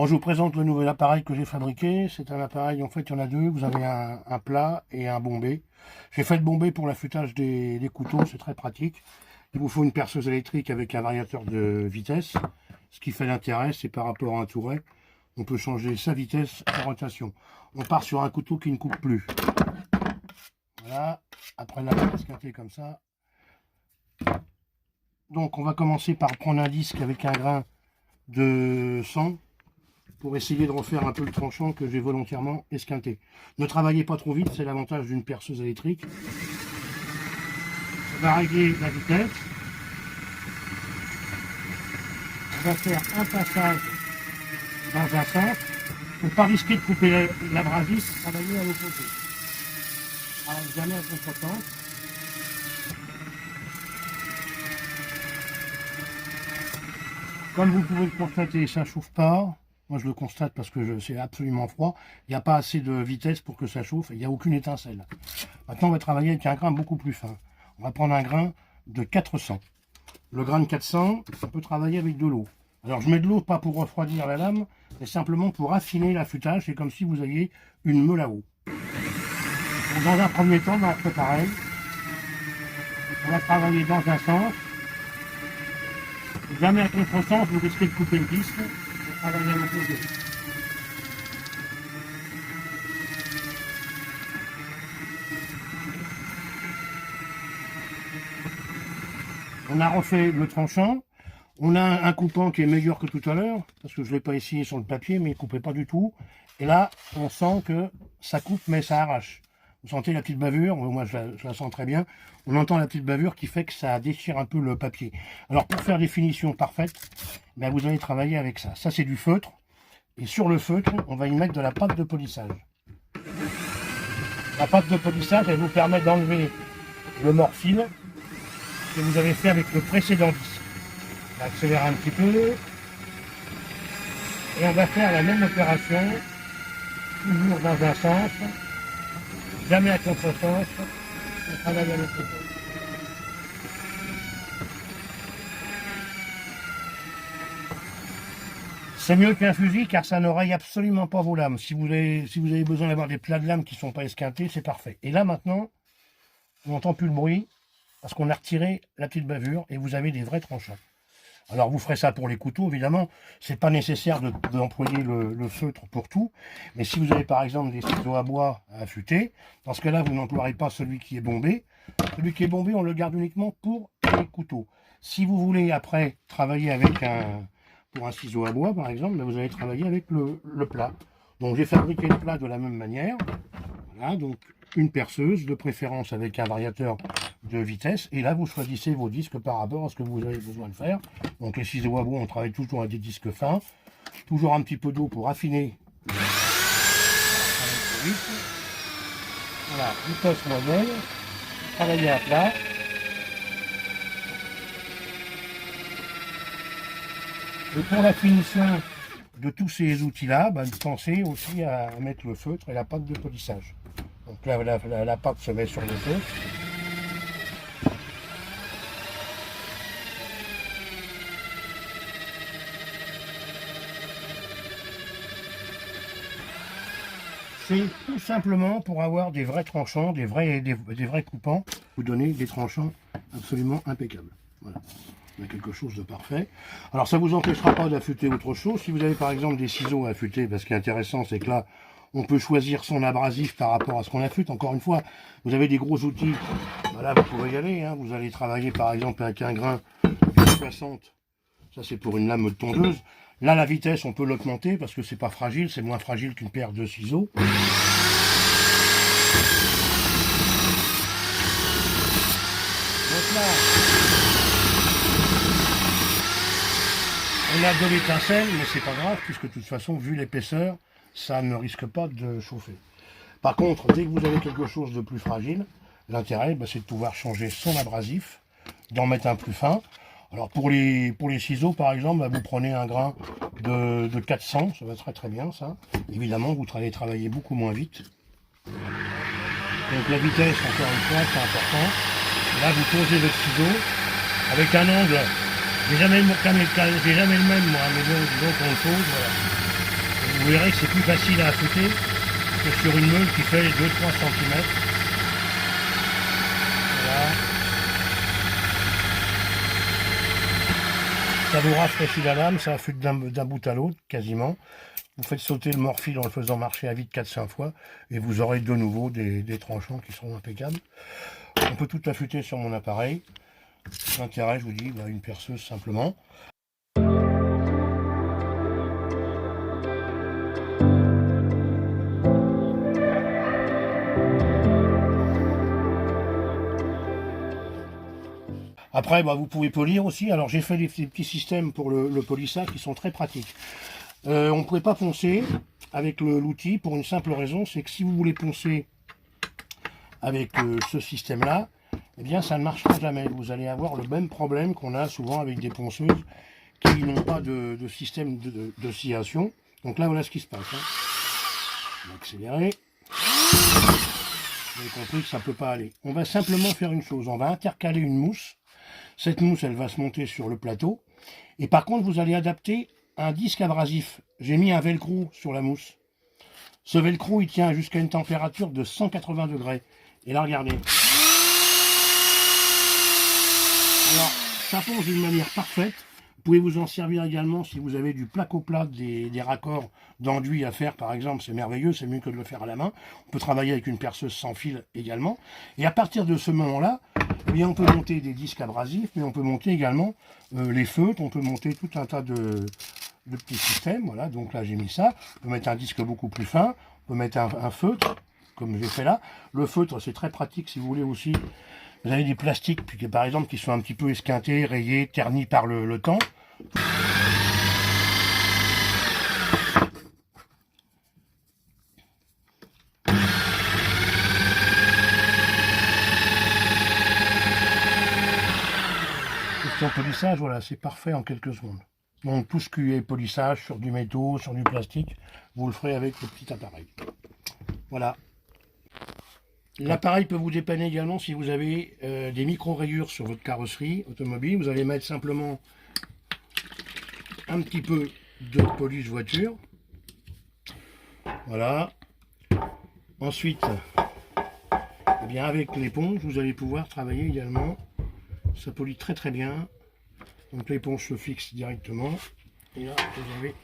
Bon, je vous présente le nouvel appareil que j'ai fabriqué. C'est un appareil, en fait, il y en a deux. Vous avez un plat et un bombé. J'ai fait le bombé pour l'affûtage des couteaux, c'est très pratique. Il vous faut une perceuse électrique avec un variateur de vitesse. Ce qui fait l'intérêt, c'est par rapport à un touret, on peut changer sa vitesse et rotation. On part sur un couteau qui ne coupe plus. Voilà, après la esquinté comme ça. Donc on va commencer par prendre un disque avec un grain de sang pour essayer de refaire un peu le tranchant que j'ai volontairement esquinté. Ne travaillez pas trop vite, c'est l'avantage d'une perceuse électrique. On va régler la vitesse. On va faire un passage dans un sens pour ne pas risquer de couper l'abrasif, travailler à l'opposé. Alors jamais à contre-temps. Comme vous pouvez le constater, ça ne chauffe pas. Moi, je le constate parce que c'est absolument froid. Il n'y a pas assez de vitesse pour que ça chauffe. Il n'y a aucune étincelle. Maintenant, on va travailler avec un grain beaucoup plus fin. On va prendre un grain de 400. Le grain de 400, on peut travailler avec de l'eau. Alors, je mets de l'eau pas pour refroidir la lame, mais simplement pour affiner l'affûtage. C'est comme si vous aviez une meule à eau. Donc, dans un premier temps, on va faire pareil. On va travailler dans un sens. Jamais à contre-sens, vous risquez de couper le disque. Travailler à l'opposé. On a refait le tranchant. On a un coupant qui est meilleur que tout à l'heure, parce que je ne l'ai pas essayé sur le papier, mais il ne coupait pas du tout. Et là, on sent que ça coupe, mais ça arrache. Vous sentez la petite bavure, moi je la sens très bien. On entend la petite bavure qui fait que ça déchire un peu le papier. Alors pour faire des finitions parfaites, ben vous allez travailler avec ça. Ça c'est du feutre. Et sur le feutre, on va y mettre de la pâte de polissage. La pâte de polissage, elle vous permet d'enlever le morphine que vous avez fait avec le précédent disque. On va accélérer un petit peu. Et on va faire la même opération, toujours dans un sens, jamais à contre-sens, on travaille à l'autre côté. C'est mieux qu'un fusil car ça ne raye absolument pas vos lames. Si vous avez besoin d'avoir des plats de lames qui ne sont pas esquintés, c'est parfait. Et là maintenant, on n'entend plus le bruit parce qu'on a retiré la petite bavure et vous avez des vrais tranchants. Alors vous ferez ça pour les couteaux, évidemment, c'est pas nécessaire d'employer le feutre pour tout, mais si vous avez par exemple des ciseaux à bois à affûter, dans ce cas-là vous n'emploierez pas celui qui est bombé. Celui qui est bombé, on le garde uniquement pour les couteaux. Si vous voulez après travailler avec pour un ciseau à bois par exemple, vous allez travailler avec le plat. Donc j'ai fabriqué le plat de la même manière. Voilà, donc une perceuse, de préférence avec un variateur de vitesse. Et là, vous choisissez vos disques par rapport à ce que vous avez besoin de faire. Donc les ciseaux à bois, on travaille toujours avec des disques fins. Toujours un petit peu d'eau pour affiner. Voilà, vitesse moyenne. Travailler à plat. Et pour la finition de tous ces outils-là, pensez aussi à mettre le feutre et la pâte de polissage. Donc là, la pâte se met sur le feutre. C'est tout simplement pour avoir des vrais tranchants, des vrais coupants, vous donner des tranchants absolument impeccables. Voilà. On a quelque chose de parfait. Alors ça ne vous empêchera pas d'affûter autre chose. Si vous avez par exemple des ciseaux à affûter, ce qui est intéressant, c'est que là, on peut choisir son abrasif par rapport à ce qu'on affûte. Encore une fois, vous avez des gros outils. Voilà, vous pouvez y aller. Vous allez travailler par exemple avec un grain de 60. Ça c'est pour une lame de tondeuse. Là, la vitesse, on peut l'augmenter parce que c'est pas fragile. C'est moins fragile qu'une paire de ciseaux. Donc là, on a de l'étincelle, mais c'est pas grave, puisque de toute façon, vu l'épaisseur, ça ne risque pas de chauffer. Par contre, dès que vous avez quelque chose de plus fragile, l'intérêt, c'est de pouvoir changer son abrasif, d'en mettre un plus fin. Alors pour les ciseaux, par exemple, vous prenez un grain de 400, ça va très bien ça. Évidemment, vous allez travailler beaucoup moins vite. Donc la vitesse, encore une fois, c'est important. Là, vous posez votre ciseau avec un angle. J'ai jamais le même, moi, mais bon, disons qu'on le pose, voilà. vous verrez que c'est plus facile à affûter que sur une meule qui fait 2-3 cm. Voilà. Ça vous rafraîchit la lame, ça affûte d'un bout à l'autre, quasiment. Vous faites sauter le morphile en le faisant marcher à vide 4-5 fois, et vous aurez de nouveau des tranchants qui seront impeccables. On peut tout affûter sur mon appareil. L'intérêt, je vous dis, une perceuse simplement. Après, vous pouvez polir aussi. Alors j'ai fait des petits systèmes pour le polissage qui sont très pratiques. On ne pouvait pas poncer avec l'outil pour une simple raison, c'est que si vous voulez poncer avec ce système-là, eh bien ça ne marchera jamais. Vous allez avoir le même problème qu'on a souvent avec des ponceuses qui n'ont pas de système d'oscillation. Donc là, voilà ce qui se passe. On va accélérer. Vous avez compris que ça ne peut pas aller. On va simplement faire une chose. On va intercaler une mousse. Cette mousse, elle va se monter sur le plateau. Et par contre, vous allez adapter un disque abrasif. J'ai mis un velcro sur la mousse. Ce velcro, il tient jusqu'à une température de 180 degrés. Et là, regardez. Alors, ça ponce d'une manière parfaite. Vous pouvez vous en servir également si vous avez du plaque-au-plat, des raccords d'enduit à faire, par exemple. C'est merveilleux, c'est mieux que de le faire à la main. On peut travailler avec une perceuse sans fil également. Et à partir de ce moment-là, eh bien, on peut monter des disques abrasifs, mais on peut monter également les feutres. On peut monter tout un tas de petits systèmes. Voilà, donc là, j'ai mis ça. On peut mettre un disque beaucoup plus fin. On peut mettre un feutre, comme j'ai fait là. Le feutre, c'est très pratique si vous voulez aussi. Vous avez des plastiques, puis, par exemple, qui sont un petit peu esquintés, rayés, ternis par le temps. Question polissage, voilà, c'est parfait en quelques secondes. Donc tout ce qui est polissage sur du métaux, sur du plastique, vous le ferez avec le petit appareil. Voilà. L'appareil peut vous dépanner également si vous avez des micro-rayures sur votre carrosserie automobile. Vous allez mettre simplement un petit peu de polish voiture. Voilà. Ensuite, eh bien avec l'éponge, vous allez pouvoir travailler également. Ça polit très très bien. Donc l'éponge se fixe directement. Et là, vous avez